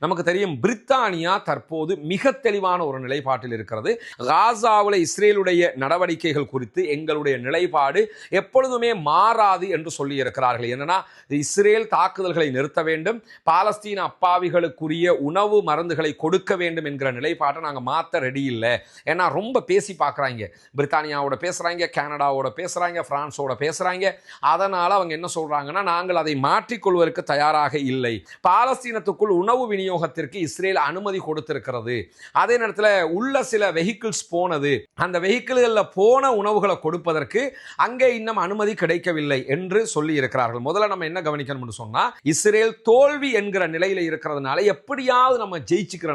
நமக்கு தெரியும் பிரித்தானியா தற்போது மிக தெளிவான ஒரு நிலைப்பாட்டில் இருக்கிறது. காசாவில் இஸ்ரேலுடைய நடவடிக்கைகள் குறித்து எங்களுடைய நிலைப்பாடு எப்பொழுதுமே மாறாது என்று சொல்லி இருக்கிறார்கள். என்னன்னா, இஸ்ரேல் தாக்குதல்களை நிறுத்த வேண்டும், பாலஸ்தீன அப்பாவிகளுக்குரிய உணவு மருந்துகளை கொடுக்க வேண்டும் என்கிற நிலைப்பாட்டை நாங்கள் மாற்ற ரெடி இல்லை. ஏன்னா ரொம்ப பேசி பார்க்குறாங்க, பிரித்தானியாவோட பேசுகிறாங்க, கனடாவோட பேசுகிறாங்க, பிரான்ஸோட பேசுகிறாங்க. அதனால் அவங்க என்ன சொல்கிறாங்கன்னா, நாங்கள் அதை மாற்றிக்கொள்வதற்கு தயாராக இல்லை. பாலஸ்தீனத்துக்குள் உணவு விநியோகத்திற்கு இஸ்ரேல் அனுமதி கொடுத்திருக்கிறது. அதே நேரத்தில் உள்ள சில வெஹிக்கிள்ஸ் போனது, அந்த வெஹிக்கிள்களில் போன உணவுகளை கொடுப்பதற்கு அங்கே இன்னும் அனுமதி கிடைக்கவில்லை என்று சொல்லி இருக்கிறார்கள். முதல்ல நம்ம என்ன கவனிக்கணும்னு சொன்னா, இஸ்ரேல் தோல்வி என்கிற நிலையில இருக்கிறதுனால எப்படியாவது நம்ம ஜெயிச்சுக்கிறோம்,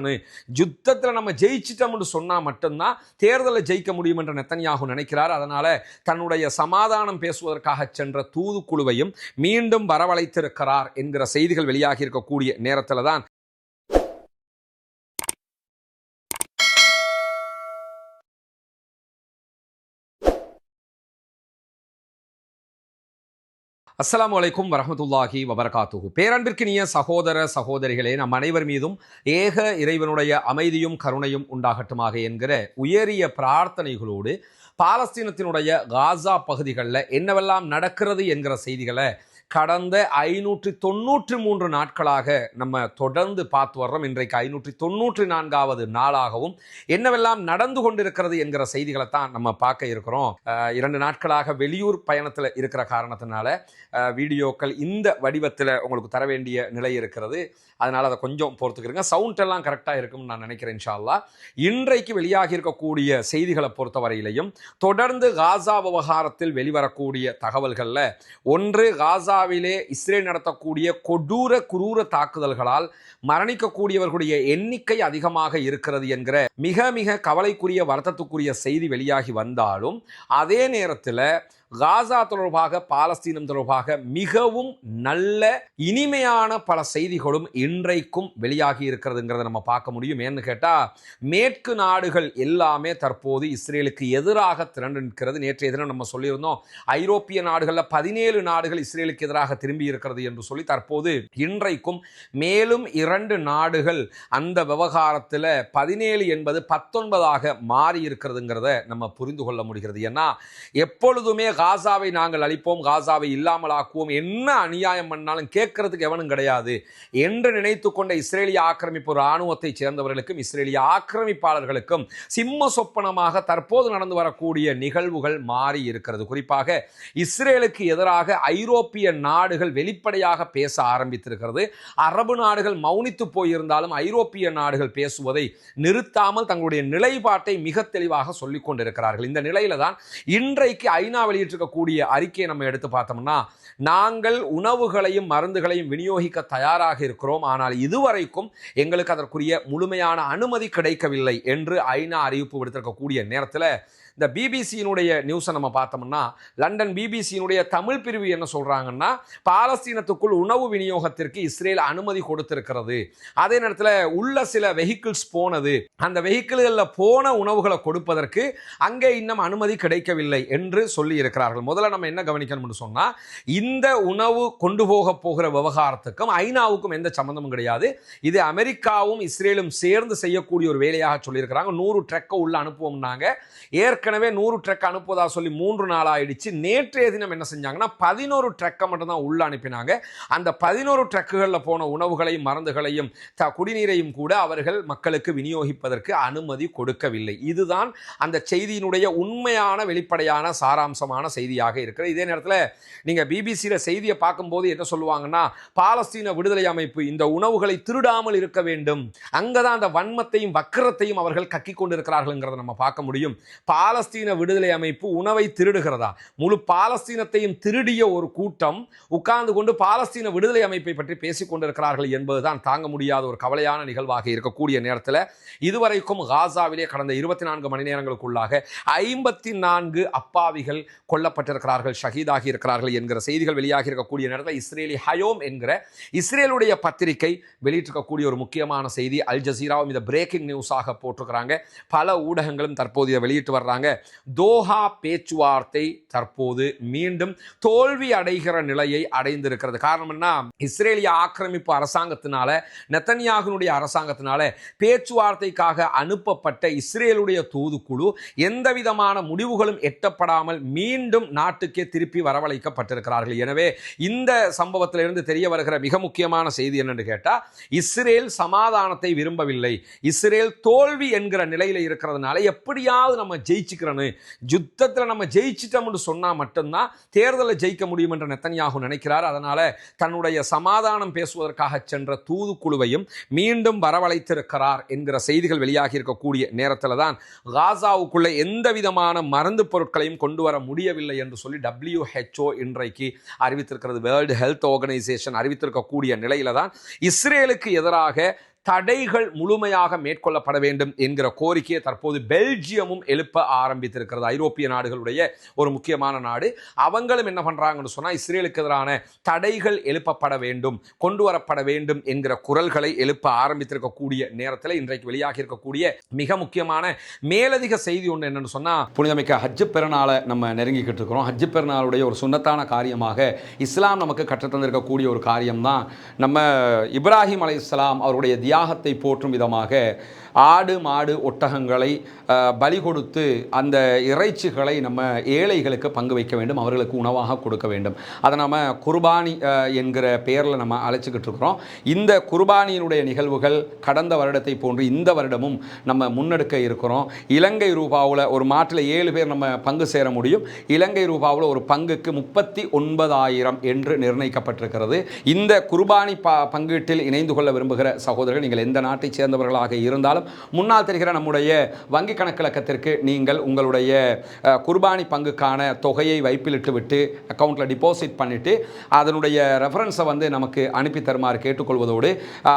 யுத்தத்தில் நம்ம ஜெயிச்சிட்டோம்னு சொன்னா மட்டும்தான் தேர்தலை ஜெயிக்க முடியும் என்று நெத்தன்யாகு நினைக்கிறார். அதனால தன்னுடைய சமாதானம் பேசுவதற்காக சென்ற தூதுக்குழுவையும் மீண்டும் வரவழைத்திருக்கிறார் என்கிற செய்திகள் வெளியாகி இருக்கக்கூடிய நேரத்தில் தான் அஸ்ஸலாமு அலைக்கும் வரஹ்மத்துல்லாஹி வபரகாத்துஹு. பேரன்பிற்கினிய சகோதர சகோதரிகளே, நம் அனைவர் மீதும் ஏக இறைவனுடைய அமைதியும் கருணையும் உண்டாகட்டுமாக என்கிற உயரிய பிரார்த்தனைகளோடு பாலஸ்தீனத்தினுடைய காசா பகுதிகளில் என்னவெல்லாம் நடக்கிறது என்கிற செய்திகளை கடந்த 593 நாட்களாக நம்ம தொடர்ந்து பார்த்து வர்றோம். இன்றைக்கு 594வது நாளாகவும் என்னவெல்லாம் நடந்து கொண்டிருக்கிறது என்கிற செய்திகளை தான் நம்ம பார்க்க இருக்கிறோம். 2 நாட்களாக வெளியூர் பயணத்தில் இருக்கிற காரணத்தினால வீடியோக்கள் இந்த வடிவத்தில் உங்களுக்கு தர வேண்டிய நிலை இருக்கிறது. அதனால் அதை கொஞ்சம் பொறுத்துக்கிறங்க. சவுண்ட் எல்லாம் கரெக்டாக இருக்கும்னு நான் நினைக்கிறேன் இன்ஷா அல்லாஹ். இன்றைக்கு வெளியாகி இருக்கக்கூடிய செய்திகளை பொறுத்த வரையிலையும் தொடர்ந்து காசா விவகாரத்தில் வெளிவரக்கூடிய தகவல்களில் ஒன்று, காசாவிலே இஸ்ரேல் நடத்தக்கூடிய கொடூர குரூர தாக்குதல்களால் மரணிக்கக்கூடியவர்களுடைய எண்ணிக்கை அதிகமாக இருக்கிறது என்கிற மிக மிக கவலைக்குரிய வருத்தத்துக்குரிய செய்தி வெளியாகி வந்தாலும், அதே நேரத்தில் காசா தொடர்பாக பாலஸ்தீனம் தொடர்பாக மிகவும் நல்ல இனிமையான பல செய்திகளும் இன்றைக்கும் வெளியாகி இருக்கிறதுங்கிறத நம்ம பார்க்க முடியும். ஏன்னு கேட்டால், மேற்கு நாடுகள் எல்லாமே தற்போது இஸ்ரேலுக்கு எதிராக திரண்டு நிற்கிறது. நேற்றைய தினம் நம்ம சொல்லியிருந்தோம், ஐரோப்பிய நாடுகளில் 17 நாடுகள் இஸ்ரேலுக்கு எதிராக திரும்பி இருக்கிறது என்று சொல்லி. தற்போது இன்றைக்கும் மேலும் 2 நாடுகள் அந்த விவகாரத்தில் 17 என்பது 19ஆக மாறி இருக்கிறதுங்கிறத நம்ம புரிந்து கொள்ள முடிகிறது. ஏன்னா எப்பொழுதுமே காசாவை நாங்கள் அழிப்போம், காசாவை இல்லாமல் ஆக்குவோம், என்ன அநியாயம் பண்ணாலும் கேட்கறதுக்கு எவனும் கிடையாது என்று நினைத்து கொண்ட இஸ்ரேலிய ஆக்கிரமிப்பு இராணுவத்தை சேர்ந்தவர்களுக்கும் இஸ்ரேலிய ஆக்கிரமிப்பாளர்களுக்கும் சிம்ம சொப்பனமாக தற்போது நடந்து வரக்கூடிய நிகழ்வுகள் மாறி இருக்கிறது. குறிப்பாக இஸ்ரேலுக்கு எதிராக ஐரோப்பிய நாடுகள் வெளிப்படையாக பேச ஆரம்பித்திருக்கிறது. அரபு நாடுகள் மௌனித்து போயிருந்தாலும் ஐரோப்பிய நாடுகள் பேசுவதை நிறுத்தாமல் தங்களுடைய நிலைப்பாட்டை மிக தெளிவாக சொல்லிக் கொண்டிருக்கிறார்கள். இந்த நிலையில தான் இன்றைக்கு ஐநா இருக்கக்கூடிய அறிக்கையை நம்ம எடுத்து பார்த்தோம்னா, நாங்கள் உணவுகளையும் மருந்துகளையும் விநியோகிக்க தயாராக இருக்கிறோம், ஆனால் இதுவரைக்கும் எங்களுக்கு அதற்குரிய முழுமையான அனுமதி கிடைக்கவில்லை என்று ஐநா அறிவிப்பு விடுத்திருக்கக்கூடிய நேரத்தில் இந்த பிபிசியினுடைய நியூஸை நம்ம பார்த்தோம்னா, லண்டன் பிபிசியினுடைய தமிழ் பிரிவு என்ன சொல்றாங்கன்னா, பாலஸ்தீனத்துக்குள் உணவு விநியோகத்திற்கு இஸ்ரேல் அனுமதி கொடுத்திருக்கிறது. அதே நேரத்தில் உள்ள சில வெஹிக்கிள்ஸ் போனது, அந்த வெஹிக்கிள்களில் போன உணவுகளை கொடுப்பதற்கு அங்கே இன்னும் அனுமதி கிடைக்கவில்லை என்று சொல்லி இருக்கிறார்கள். முதல்ல நம்ம என்ன கவனிக்கணும்னு சொன்னா, இந்த உணவு கொண்டு போகிற விவகாரத்துக்கும் ஐநாவுக்கும் எந்த சம்பந்தமும் கிடையாது. இது அமெரிக்காவும் இஸ்ரேலும் சேர்ந்து செய்யக்கூடிய ஒரு வேலையாக சொல்லியிருக்கிறாங்க. 100 ட்ரக்கை உள்ள அனுப்புவோம்னாங்க. ஏற்கனவே 100 ட்ரக் அனுப்புவதா சொல்லி 3 நாள் ஆயிடுச்சு. நேற்றைய தினம் என்ன செஞ்சாங்கன்னா 11 ட்ரக்கை மட்டும் தான் உள்ள அனுப்பினாங்க. அந்த 11 ட்ரக்குகளில் போன உணவுகளையும் மருந்துகளையும் குடிநீரையும் கூட அவர்கள் மக்களுக்கு விநியோகிப்பதற்கு அனுமதி கொடுக்கவில்லை. இதுதான் அந்த செய்தியினுடைய உண்மையான வெளிப்படையான சாராம்சமான செய்தியாக இருக்கிறது. இதே நேரத்தில் நீங்கள் பிபிசியில் செய்தியை பார்க்கும்போது என்ன சொல்லுவாங்கன்னா, பாலஸ்தீன விடுதலை அமைப்பு இந்த உணவுகளை திருடாமல் இருக்க வேண்டும், அங்கதான் அந்த வன்மத்தையும் வக்கரத்தையும் அவர்கள் கக்கிக் கொண்டிருக்கிறார்கள்ங்கிறத நம்ம பார்க்க முடியும். பாலஸ்தீன விடுதலை அமைப்பு உணவை திருடுகிறதா? முழு பாலஸ்தீனத்தையும் திருடிய ஒரு கூட்டம் உட்கார்ந்து கொண்டு பாலஸ்தீன விடுதலை அமைப்பை பற்றி பேசிக் கொண்டிருக்கிறார்கள் என்பதுதான் தாங்க முடியாத ஒரு கவலையான நிகழ்வாக இருக்கக்கூடிய நேரத்தில் இதுவரைக்கும் காசாவிலே கடந்த 24 மணி நேரங்களுக்குள்ளாக 54 அப்பாவிகள் கொல்லப்பட்டிருக்கிறார்கள், ஷஹீதாகி இருக்கிறார்கள் என்கிற செய்திகள் வெளியாகி இருக்கக்கூடிய நேரத்தில் இஸ்ரேலி ஹயோம் என்கிற இஸ்ரேலுடைய பத்திரிகை வெளியிட்டிருக்கக்கூடிய ஒரு முக்கியமான செய்தி. அல் ஜசீராவும் இதை பிரேக்கிங் நியூஸாக போட்டிருக்கிறாங்க. பல ஊடகங்களும் தற்போது இதை வெளியிட்டு வர்றாங்க. சொல்றாங்க, தோஹா பேச்சுவார்த்தை தற்போது மீண்டும் தோல்வி அடைகிற நிலையை அடைந்திருக்கிறது. காரணம் என்ன? இஸ்ரேலிய ஆக்கிரமிப்பு அரசாங்கத்தினால, நெத்தன்யாகுனுடைய அரசாங்கத்தினால பேச்சுவார்த்தைக்காக அனுப்பப்பட்ட இஸ்ரேலுடைய தூதுக்குழு எந்த விதமான முடிவுகளும் எட்டப்படாமல் மீண்டும் நாட்டுக்கே திருப்பி வரவழைக்கப்பட்டிருக்கிறார்கள். எனவே இந்த சம்பவத்திலிருந்து தெரிய வருகிற மிக முக்கியமான செய்தி என்னன்னு கேட்டா, இஸ்ரேல் சமாதானத்தை விரும்பவில்லை. இஸ்ரேல் தோல்வி என்கிற நிலையில இருக்கிறதுனால எப்படியாவது நம்ம ஜெயிச்சுக்கிறோன்னு, யுத்தத்தில் நம்ம ஜெயிச்சிட்டோம்னு சொன்னா மட்டும்தான் தேர்தலை ஜெயிக்க முடியும் என்று நெத்தன்யாகு நினைக்கிறார். அதனால தன்னுடைய சமாதானம் பேசுவதற்காக சென்ற தூதுக்குழுவையும் மீண்டும் வரவழைத்திருக்கிறார் என்கிற செய்திகள் வெளியாகி இருக்கக்கூடிய நேரத்தில் தான் காசாவுக்குள்ள எந்த விதமான மருந்து பொருட்களையும் கொண்டு வர முடியவில்லை என்று சொல்லி WHO இன்றைக்கு அறிவித்திருக்கிறது. வேர்ல்டு ஹெல்த் ஆர்கனைசேஷன் அறிவித்திருக்கக்கூடிய நிலையில தான் இஸ்ரேலுக்கு எதிராக தடைகள் முழுமையாக மேற்கொள்ளப்பட வேண்டும் என்கிற கோரிக்கையை தற்போது பெல்ஜியமும் எழுப்ப ஆரம்பித்திருக்கிறது. ஐரோப்பிய நாடுகளுடைய ஒரு முக்கியமான நாடு. அவங்களும் என்ன பண்றாங்கன்னு சொன்னா, இஸ்ரேலுக்கு எதிரான தடைகள் எழுப்பப்பட வேண்டும், கொண்டு வரப்பட வேண்டும் என்கிற குரல்களை எழுப்ப ஆரம்பித்திருக்கக்கூடிய நேரத்தில் இன்றைக்கு வெளியாகி இருக்கக்கூடிய மிக முக்கியமான மேலதிக செய்தி ஒன்று என்னன்னு சொன்னா, புனிதமிக்க ஹஜ் பெருநாளை நம்ம நெருங்கிக்கிட்டு இருக்கிறோம். ஹஜ் பெருநாளுடைய ஒரு சுன்னத்தான காரியமாக இஸ்லாம் நமக்கு கற்றுத்தந்திருக்கக்கூடிய ஒரு காரியம்தான், நம்ம இப்ராஹிம் அலைஹிஸ்ஸலாம் அவருடைய தியாகத்தை போற்றும் விதமாக ஆடு மாடு ஒட்டகங்களை பலி கொடுத்து அந்த இறைச்சிகளை நம்ம ஏழைகளுக்கு பங்கு வைக்க வேண்டும், அவர்களுக்கு உணவாக கொடுக்க வேண்டும். அதை நம்ம குர்பானி என்கிற பெயரில் நம்ம அழைச்சிக்கிட்டு இருக்கிறோம். இந்த குர்பானியினுடைய நிகழ்வுகள் கடந்த வருடத்தை போன்று இந்த வருடமும் நம்ம முன்னெடுக்க இருக்கிறோம். இலங்கை ரூபாவில் ஒரு மாட்டில் 7 பேர் நம்ம பங்கு சேர முடியும். இலங்கை ரூபாவில் ஒரு பங்குக்கு 39,000 என்று நிர்ணயிக்கப்பட்டிருக்கிறது. இந்த குர்பானி பங்கீட்டில் இணைந்து கொள்ள விரும்புகிற சகோதரர்கள், நீங்கள் எந்த நாட்டைச் சேர்ந்தவர்களாக இருந்தாலும் முன்னால் தெரிகிற நம்முடைய வங்கி கணக்கிலக்கத்திற்கு நீங்கள் உங்களுடைய குர்பானி பங்குக்கான தொகையை வைப்பிலிட்டு விட்டு அக்கௌண்ட்டில் டிபாசிட் பண்ணிவிட்டு அதனுடைய ரெஃபரன்ஸை நமக்கு அனுப்பி தருமாறு கேட்டுக்கொள்வதோடு,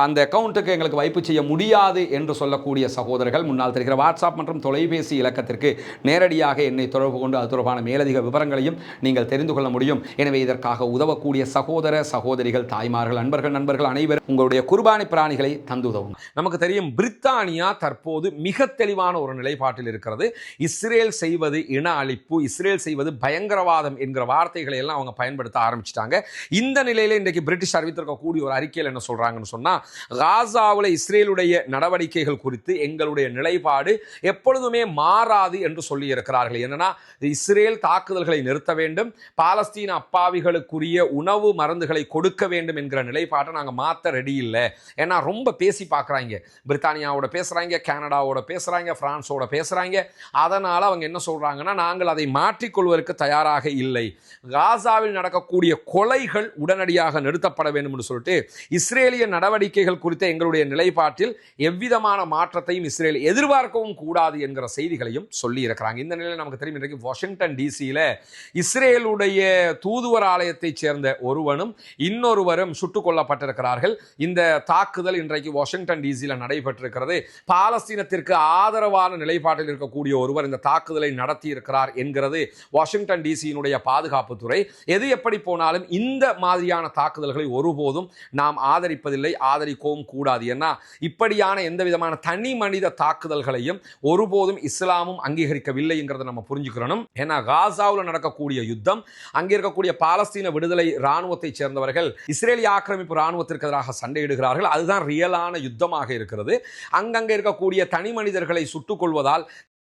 அந்த அக்கௌண்ட்டுக்கு எங்களுக்கு வைப்பு செய்ய முடியாது என்று சொல்லக்கூடிய சகோதரர்கள் முன்னால் தெரிகிற வாட்ஸ்அப் மற்றும் தொலைபேசி இலக்கத்திற்கு நேரடியாக என்னை தொடர்பு கொண்டு அது தொடர்பான மேலதிக விவரங்களையும் நீங்கள் தெரிந்து கொள்ள முடியும். எனவே இதற்காக உதவக்கூடிய சகோதர சகோதரிகள், தாய்மார்கள், நண்பர்கள் அனைவரும் உங்களுடைய குர்பானி பிராணிகளை தந்து உதவும். நமக்கு தெரியும், பிரித்தானியா தற்போது மிக தெளிவான ஒரு நிலைப்பாட்டில் இருக்கிறது. இஸ்ரேல் செய்வது இன அழிப்பு, இஸ்ரேல் செய்வது பயங்கரவாதம் என்கிற வார்த்தைகளை எல்லாம் அவங்க பயன்படுத்த ஆரம்பிச்சிட்டாங்க. இந்த நிலையில இன்றைக்கு பிரிட்டிஷ் அறிவித்திருக்கக்கூடிய ஒரு அறிக்கையில் என்ன சொல்றாங்கன்னு சொன்னா, காசாவில் இஸ்ரேலுடைய நடவடிக்கைகள் குறித்து எங்களுடைய நிலைப்பாடு எப்பொழுதுமே மாறாது என்று சொல்லி இருக்கிறார்கள். என்னன்னா, இஸ்ரேல் தாக்குதல்களை நிறுத்த வேண்டும், பாலஸ்தீன அப்பாவிகளுக்குரிய உணவு மருந்துகளை கொடுக்க வேண்டும் என்கிற நிலைப்பாட்டை நாங்கள் மாற்ற ரெடி இல்லை. ஏன்னா ரொம்ப பேசி பார்க்குறாங்க, பிரித்தானியாவோட பேசுகிறாங்க, கனடாவோட பேசுகிறாங்க, பிரான்ஸோட பேசுகிறாங்க. அதனால் அவங்க என்ன சொல்கிறாங்கன்னா, நாங்கள் அதை மாற்றிக்கொள்வதற்கு தயாராக இல்லை, காசாவில் நடக்கக்கூடிய கொலைகள் உடனடியாக நிறுத்தப்பட வேண்டும் என்று சொல்லிட்டு இஸ்ரேலிய நடவடிக்கைகள் குறித்த எங்களுடைய நிலைப்பாட்டில் எவ்விதமான மாற்றத்தையும் இஸ்ரேல் எதிர்பார்க்கவும் கூடாது என்கிற செய்திகளையும் சொல்லி இருக்கிறாங்க. இந்த நிலையில் நமக்கு தெரியும், இன்றைக்கு வாஷிங்டன் டிசியில் இஸ்ரேலுடைய தூதுவர் ஆலயத்தைச் சேர்ந்த ஒருவனும் இன்னொருவரும் சுட்டுக் கொல்லப்பட்டிருக்கிறார்கள். இந்த தாக்குதல் இன்றைக்கு வாஷிங்டன் டிசியில் நடைபெற்றிருக்கிறது. பாலஸ்தீனத்திற்கு ஆதரவான நிலைப்பாட்டில் இருக்கக்கூடிய ஒருவர் இந்த தாக்குதலை நடத்தி இருக்கிறார் என்கிறது வாஷிங்டன் டிசியினுடைய பாதுகாப்புத்துறை. எது எப்படி போனாலும் இந்த மாதிரியான தாக்குதல்களை ஒருபோதும் நாம் ஆதரிப்பதில்லை, ஆதரிக்கவும் கூடாது. ஏன்னா இப்படியான எந்த விதமான தனி மனித தாக்குதல்களையும் ஒருபோதும் இஸ்லாமும் அங்கீகரிக்கவில்லை என்கிறத நம்ம புரிஞ்சுக்கிறோம். ஏன்னா காசாவில் நடக்கக்கூடிய யுத்தம், அங்கே இருக்கக்கூடிய பாலஸ்தீன விடுதலை இராணுவத்தை சேர்ந்தவர்கள் இஸ்ரேலிய ஆக்கிரமிப்பு இராணுவத்திற்கு எதிராக சண்டையிடுகிறார்கள். அதுதான் ரியலான யுத்தமாக இருக்கிறது. அங்கங்கே இருக்கக்கூடிய தனி மனிதர்களை சுட்டுக் கொள்வதால்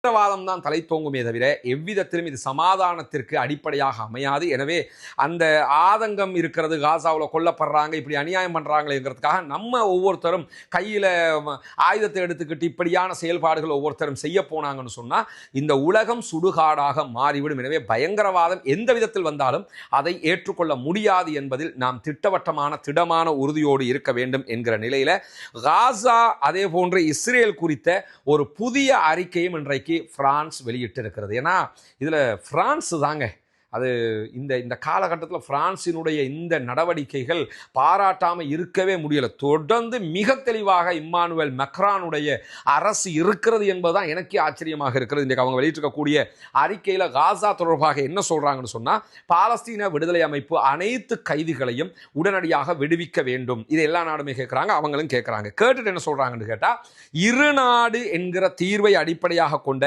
வாதம் தான் தலை தோங்குமே தவிர எவ்விதத்திலும் இது சமாதானத்திற்கு அடிப்படையாக அமையாது. எனவே அந்த ஆதங்கம் இருக்கிறது, காசாவில் கொல்லப்படுறாங்க, இப்படி அநியாயம் பண்ணுறாங்களேங்கிறதுக்காக நம்ம ஒவ்வொருத்தரும் கையில் ஆயுதத்தை எடுத்துக்கிட்டு இப்படியான செயல்பாடுகள் ஒவ்வொருத்தரும் செய்ய போனாங்கன்னு சொன்னால் இந்த உலகம் சுடுகாடாக மாறிவிடும். எனவே பயங்கரவாதம் எந்த விதத்தில் வந்தாலும் அதை ஏற்றுக்கொள்ள முடியாது என்பதில் நாம் திடமான உறுதியோடு இருக்க வேண்டும் என்கிற நிலையில் காசா அதே போன்று இஸ்ரேல் குறித்த ஒரு புதிய அறிக்கையும் இன்றைக்கு பிரான்ஸ் வெளியிட்டிருக்கிறது. ஏன்னா இதில் பிரான்ஸ் தாங்க அது இந்த இந்த காலகட்டத்தில் பிரான்சினுடைய இந்த நடவடிக்கைகள் பாராட்டாமல் இருக்கவே முடியலை. தொடர்ந்து மிக தெளிவாக இம்மானுவேல் மெக்ரானுடைய அரசு இருக்கிறது என்பதுதான் எனக்கே ஆச்சரியமாக இருக்கிறது. இன்றைக்கு அவங்க வெளியிட்டிருக்கக்கூடிய அறிக்கையில் காசா தொடர்பாக என்ன சொல்றாங்கன்னு சொன்னா, பாலஸ்தீன விடுதலை அமைப்பு அனைத்து கைதிகளையும் உடனடியாக விடுவிக்க வேண்டும். இது எல்லா நாடுமே கேட்கிறாங்க, அவங்களும் கேட்கிறாங்க. கேட்டுட்டு என்ன சொல்றாங்கன்னு கேட்டா, இரு நாடு என்கிற தீர்வை அடிப்படையாக கொண்ட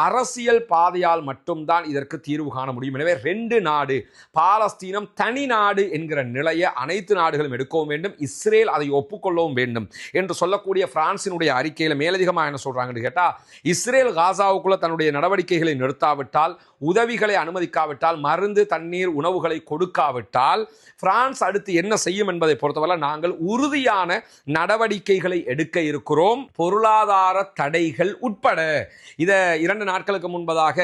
அரசியல் பாதையால் மட்டும்தான் இதற்கு தீர்வு காண முடியும். எனவே 2 நாடு, பாலஸ்தீனம் தனி நாடு என்கிற நிலையை அனைத்து நாடுகளும் எடுக்கவும் வேண்டும், இஸ்ரேல் அதை ஒப்புக்கொள்ளவும் வேண்டும் என்று சொல்லக்கூடிய பிரான்சினுடைய அறிக்கையில் மேலதிகமாக என்ன சொல்றாங்கன்னு கேட்டா, இஸ்ரேல் காசாவுக்குள்ள தன்னுடைய நடவடிக்கைகளை நிறுத்தாவிட்டால், உதவிகளை அனுமதிக்காவிட்டால், மருந்து தண்ணீர் உணவுகளை கொடுக்காவிட்டால் பிரான்ஸ் அடுத்து என்ன செய்யும் என்பதை பொறுத்தவரை நாங்கள் உறுதியான நடவடிக்கைகளை எடுக்க இருக்கிறோம், பொருளாதார தடைகள் உட்பட. இதை 2 நாட்களுக்கு முன்பதாக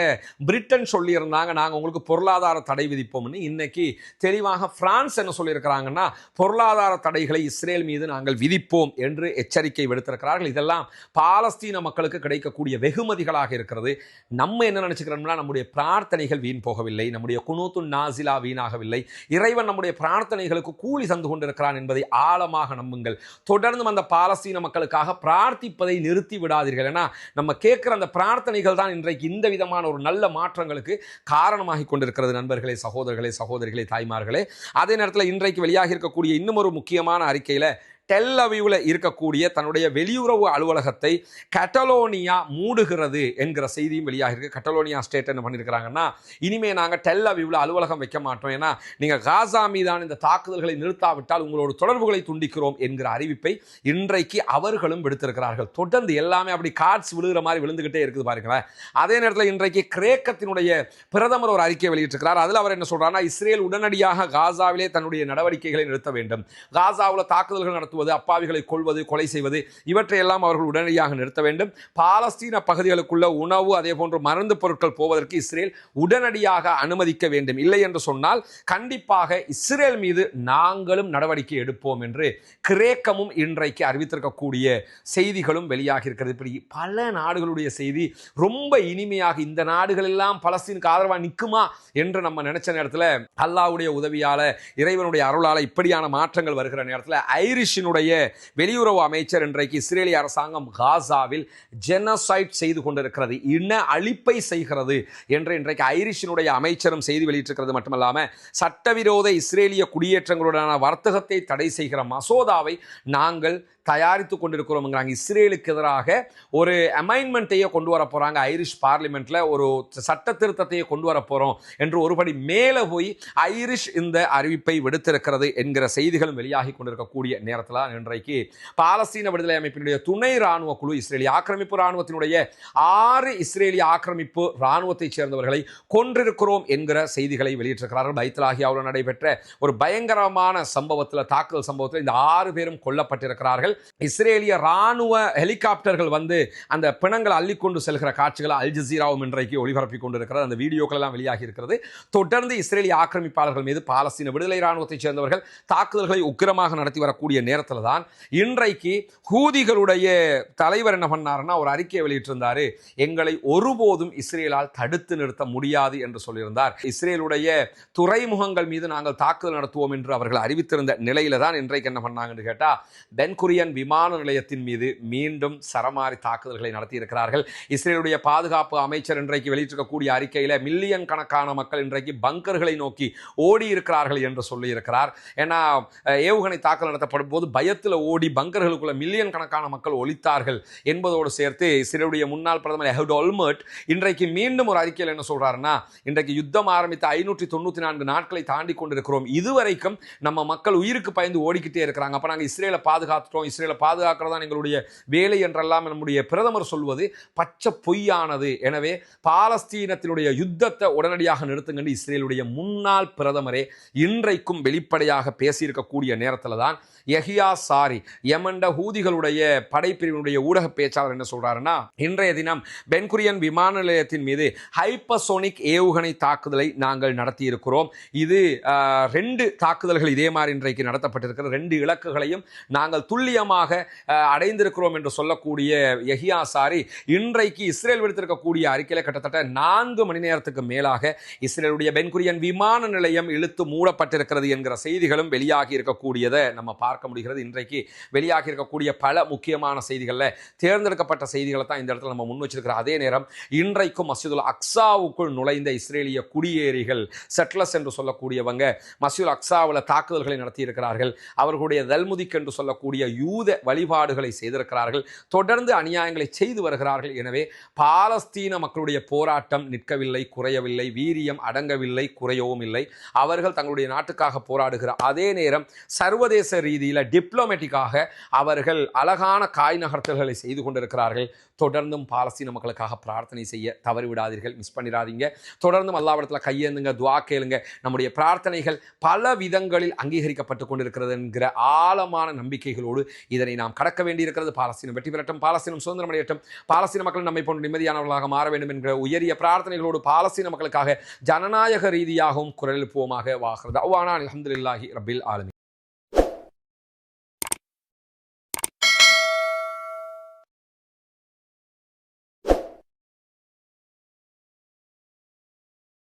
பிரிட்டன் சொல்லியிருந்தாங்க, நாங்கள் உங்களுக்கு பொருளாதார தடை விதிப்போம்னு. இன்னைக்கு தெளிவாக பிரான்ஸ் என்ன சொல்லியிருக்கிறாங்கன்னா, பொருளாதார தடைகளை இஸ்ரேல் மீது நாங்கள் விதிப்போம் என்று எச்சரிக்கை விடுத்திருக்கிறார்கள். இதெல்லாம் பாலஸ்தீன மக்களுக்கு கிடைக்கக்கூடிய வெகுமதிகளாக இருக்கிறது. நம்ம என்ன நினைச்சுக்கிறோம்னா, நம்முடைய பிரார்த்தனைகள் வீண் போகவில்லை, நம்முடைய குனூத்து நாசிலா வீணாகவில்லை, இறைவன் நம்முடைய பிரார்த்தனைகளுக்கு கூலி தந்து கொண்டிருக்கிறான் என்பதை ஆழமாக நம்புங்கள். தொடர்ந்து அந்த பாலஸ்தீன மக்களுக்காக பிரார்த்திப்பதை நிறுத்தி விடாதீர்கள். ஏன்னா நம்ம கேட்கிற அந்த பிரார்த்தனைகள் தான் இன்றைக்கு இந்த விதமான ஒரு நல்ல மாற்றங்களுக்கு காரணமாகி கொண்டிருக்கிறது. நண்பர்களே, சகோதரர்களே, சகோதரிகளே, தாய்மார்களே, அதே நேரத்தில் இன்றைக்கு வெளியாகி இருக்கக்கூடிய இன்னும் ஒரு முக்கியமான அறிக்கையில் டெல் அவீவ்ல இருக்கக்கூடிய தன்னுடைய வெளியுறவு அலுவலகத்தை கட்டலோனியா மூடுகிறது என்கிற செய்தியும் வெளியாக இருக்கு. கட்டலோனியா ஸ்டேட் என்ன பண்ணியிருக்கிறாங்கன்னா, இனிமே நாங்கள் டெல் அவீவ்ல அலுவலகம் வைக்க மாட்டோம், ஏன்னா நீங்கள் காசா மீதான இந்த தாக்குதல்களை நிறுத்தாவிட்டால் உங்களோட தொடர்புகளை துண்டிக்கிறோம் என்கிற அறிவிப்பை இன்றைக்கு அவர்களும் விடுத்திருக்கிறார்கள். தொடர்ந்து எல்லாமே அப்படி கார்ட்ஸ் விழுகிற மாதிரி விழுந்துகிட்டே இருக்குது பாருங்களேன். அதே நேரத்தில் இன்றைக்கு கிரேக்கத்தினுடைய பிரதமர் ஒரு அறிக்கை வெளியிட்டிருக்கிறார். அதில் அவர் என்ன சொல்றாருன்னா, இஸ்ரேல் உடனடியாக காசாவிலே தன்னுடைய நடவடிக்கைகளை நிறுத்த வேண்டும், காசாவில் தாக்குதல்கள் நடத்தும் அப்பாவிகளை கொள்வது, கொலை செய்வது, இவற்றையெல்லாம் அவர்கள் உடனடியாக நிறுத்த வேண்டும். பாலஸ்தீன பகுதிகளுக்குள்ள உணவு அதே போன்று மருந்து பொருட்கள் போவதற்கு இஸ்ரேல் உடனடியாக அனுமதிக்க வேண்டும். இல்லை என்று சொன்னால் கண்டிப்பாக இஸ்ரேல் மீது நாங்களும் நடவடிக்கை எடுப்போம் என்று கிரேக்கமும் இன்றைக்கு அறிவித்திருக்கக்கூடிய செய்திகளும் வெளியாகி இருக்கிறது. இப்படி பல நாடுகளுடைய செய்தி ரொம்ப இனிமையாக, இந்த நாடுகள் எல்லாம் பலஸ்தீனுக்கு ஆதரவாக நிற்குமா என்று நம்ம நினைச்ச நேரத்தில் அல்லாஹ்வுடைய உதவியால, இறைவனுடைய அருளால இப்படியான மாற்றங்கள் வருகிற நேரத்தில் ஐரிஷின் வெளியுறவு அமைச்சர் இன்றைக்கு இஸ்ரேலிய அரசாங்கம் காசாவில் ஜெனோசைட் செய்து கொண்டிருக்கிறது, இன அழிப்பை செய்கிறது என்று இன்றைக்கு ஐரிஷினுடைய அமைச்சரும் செய்தி வெளியிட்டிருக்கிறது. மட்டுமல்லாமல் சட்டவிரோத இஸ்ரேலிய குடியேற்றங்களுடனான வர்த்தகத்தை தடை செய்கிற மசோதாவை நாங்கள் தயாரித்து கொண்டிருக்கிறோம். இஸ்ரேலுக்கு எதிராக ஒரு அமெண்ட்மெண்ட்டையே கொண்டு வர போறாங்க, ஐரிஷ் பார்லிமெண்ட்ல ஒரு சட்ட திருத்தத்தையே கொண்டு வர போறோம் என்று ஒருபடி மேலே போய் ஐரிஷ் இந்த அறிவிப்பை விடுத்திருக்கிறது என்கிற செய்திகளும் வெளியாகி கொண்டிருக்கக்கூடிய நேரத்தில் இன்றைக்கு பாலஸ்தீன விடுதலை அமைப்பினுடைய துணை ராணுவ குழு இஸ்ரேலிய ஆக்கிரமிப்பு ராணுவத்தினுடைய 6 இஸ்ரேலிய ஆக்கிரமிப்பு ராணுவத்தைச் சேர்ந்தவர்களை கொன்றிருக்கிறோம் என்கிற செய்திகளை வெளியிட்டிருக்கிறார்கள். பைத்லாஹியாவில் நடைபெற்ற ஒரு பயங்கரமான சம்பவத்தில், தாக்குதல் சம்பவத்தில் இந்த 6 பேரும் கொல்லப்பட்டிருக்கிறார்கள். இஸ்ரேலிய ராணுவ ஹெலிகாப்டர்கள் வந்து அந்த பிணங்களை அள்ளிக்கொண்டு செல்கிற காட்சிகளை அல் ஜசீராவும் இன்றைக்கு ஒளிபரப்பிக் கொண்டிருக்கிறது. அந்த வீடியோக்கள் எல்லாம் வெளியாகி இருக்கிறது. தொடர்ந்து இஸ்ரேலிய ஆக்கிரமிப்பாளர்கள் மீது பாலஸ்தீன விடுதலை ராணுவத்தைச் சேர்ந்தவர்கள் தாக்குதல்களை உக்கிரமாக நடத்தி வரக்கூடிய நேரத்தில் தான் இன்றைக்கு ஹூதிகளுடைய தலைவர் என்ன பண்ணாருன்னா, ஒரு அறிக்கையை வெளியிட்டிருந்தாரு. எங்களை ஒருபோதும் இஸ்ரேலால் தடுத்து நிறுத்த முடியாது என்று சொல்லியிருந்தார். இஸ்ரேலுடைய துறைமுகங்கள் மீது நாங்கள் தாக்குதல் நடத்துவோம் என்று அவர்கள் அறிவித்திருந்த நிலையில தான் இன்றைக்கு என்ன பண்ணாங்கன்னு கேட்டா, பென்குரியன் விமான நிலையத்தின் மீது மீண்டும் சரமாரி தாக்குதல்களை நடத்தி இருக்கிறார்கள். இஸ்ரேலுடைய பாதுகாப்பு அமைச்சர் இன்றைக்கு வெளியிட்டிருக்கக்கூடிய அறிக்கையில மில்லியன் கணக்கான மக்கள் இன்றைக்கு பங்கர்களை நோக்கி ஓடி இருக்கிறார்கள் என்று சொல்லி இருக்கிறார். ஏன்னா ஏவுகணை தாக்குதல் நடத்தப்படும் போது பயத்தில் ஓடி பங்கர்களுக்குள்ள மில்லியன் கணக்கான மக்கள் ஒலித்தார்கள் என்பதோடு சேர்த்து இஸ்ரேலுடைய முன்னாள் பிரதமர் எஹூட் ஒல்மர்ட் இன்றைக்கு மீண்டும் ஒரு அறிக்கையில் என்ன சொல்றாருன்னா, இன்றைக்கு யுத்தம் ஆரம்பித்த 594 நாட்களை தாண்டி கொண்டிருக்கிறோம், இதுவரைக்கும் நம்ம மக்கள் உயிருக்கு பயந்து ஓடிக்கிட்டே இருக்கிறாங்க, அப்ப நாங்கள் இஸ்ரேலை பாதுகாத்துட்டோம், இஸ்ரேலை பாதுகாக்கிறதா எங்களுடைய வேலை என்றெல்லாம் நம்முடைய பிரதமர் சொல்வது பச்சை பொய்யானது. எனவே பாலஸ்தீனத்தினுடைய யுத்தத்தை உடனடியாக நிறுத்துங்க இஸ்ரேலுடைய முன்னாள் பிரதமரே இன்றைக்கும் வெளிப்படையாக பேசியிருக்கக்கூடிய நேரத்தில் தான் யஹியா சாரி யமண்ட ஹூதிகளுடைய படைப்பிரிவினுடைய ஊடக பேச்சாளர் என்ன சொல்றாருன்னா, இன்றைய தினம் பென்குரியன் விமான நிலையத்தின் மீது ஹைப்பர்சோனிக் ஏவுகணை தாக்குதலை நாங்கள் நடத்தி இருக்கிறோம். இது 2 தாக்குதல்கள் இதே மாதிரி இன்றைக்கு நடத்தப்பட்டிருக்கிற 2 இலக்குகளையும் நாங்கள் துல்லிய துல்லியமாக அடைந்திருக்கிறோம் என்று சொல்லக்கூடிய யஹியா சாரி இன்றைக்கு இஸ்ரேல் விடுத்திருக்கக்கூடிய அறிக்கையில் கிட்டத்தட்ட 4 மணி நேரத்துக்கு மேலாக இஸ்ரேலுடைய பென்குரியன் விமான நிலையம் இழுத்து மூடப்பட்டிருக்கிறது என்கிற செய்திகளும் வெளியாகி இருக்கக்கூடியதை நம்ம பார்க்க முடிகிறது. இன்றைக்கு வெளியாகி இருக்கக்கூடிய பல முக்கியமான செய்திகளில் தேர்ந்தெடுக்கப்பட்ட செய்திகளை தான் இந்த இடத்துல நம்ம முன் வச்சிருக்கிறோம். அதே நேரம் இன்றைக்கும் மஸ்ஜிதுல் அக்ஸாவுக்குள் நுழைந்த இஸ்ரேலிய குடியேறிகள் செட்லஸ் என்று சொல்லக்கூடியவங்க மஸ்ஜிதுல் அக்ஸாவில் தாக்குதல்களை நடத்தியிருக்கிறார்கள். அவர்களுடைய தல்முதிக் என்று சொல்லக்கூடிய யூத வழிபாடுகளை செய்திருக்கிறார்கள். தொடர்ந்து அநியாயங்களை செய்து வருகிறார்கள். எனவே பாலஸ்தீன மக்களுடைய போராட்டம் நிற்கவில்லை, குறையவில்லை, வீரியம் அடங்கவில்லை, குறையவும் இல்லை. அவர்கள் தங்களுடைய நாட்டுக்காக போராடுகிற அதே நேரம் சர்வதேச ரீதியில் டிப்ளமேட்டிக்காக அவர்கள் அழகான காய் நகர்த்தல்களை செய்து கொண்டிருக்கிறார்கள். தொடர்ந்தும் பாலஸ்தீன மக்களுக்காக பிரார்த்தனை செய்ய தவறிவிடாதீர்கள், மிஸ் பண்ணிடாதீங்க. தொடர்ந்தும் அல்லாஹ்விடத்தில் கையேந்துங்க, துஆ கேளுங்க. நம்முடைய பிரார்த்தனைகள் பல விதங்களில் அங்கீகரிக்கப்பட்டு கொண்டிருக்கிறது என்கிற ஆழமான நம்பிக்கைகளோடு இதனை நாம் கடக்க வேண்டியிருக்கிறது. பாலஸ்தீனம் வெற்றி பெறட்டும், பாலஸ்தீனம் சுதந்திரமடையட்டும், பாலஸ்தீன மக்கள் நம்மை போன்ற நிம்மதியானவர்களாக மாற வேண்டும் என்கிற உயரிய பிரார்த்தனைகளோடு பாலஸ்தீன மக்களுக்காக ஜனநாயக ரீதியாகவும் குரல் எழுப்புவோமாக. வாகிறது அல்ஹம்துலில்லாஹி ரப்பில் ஆலமீன்.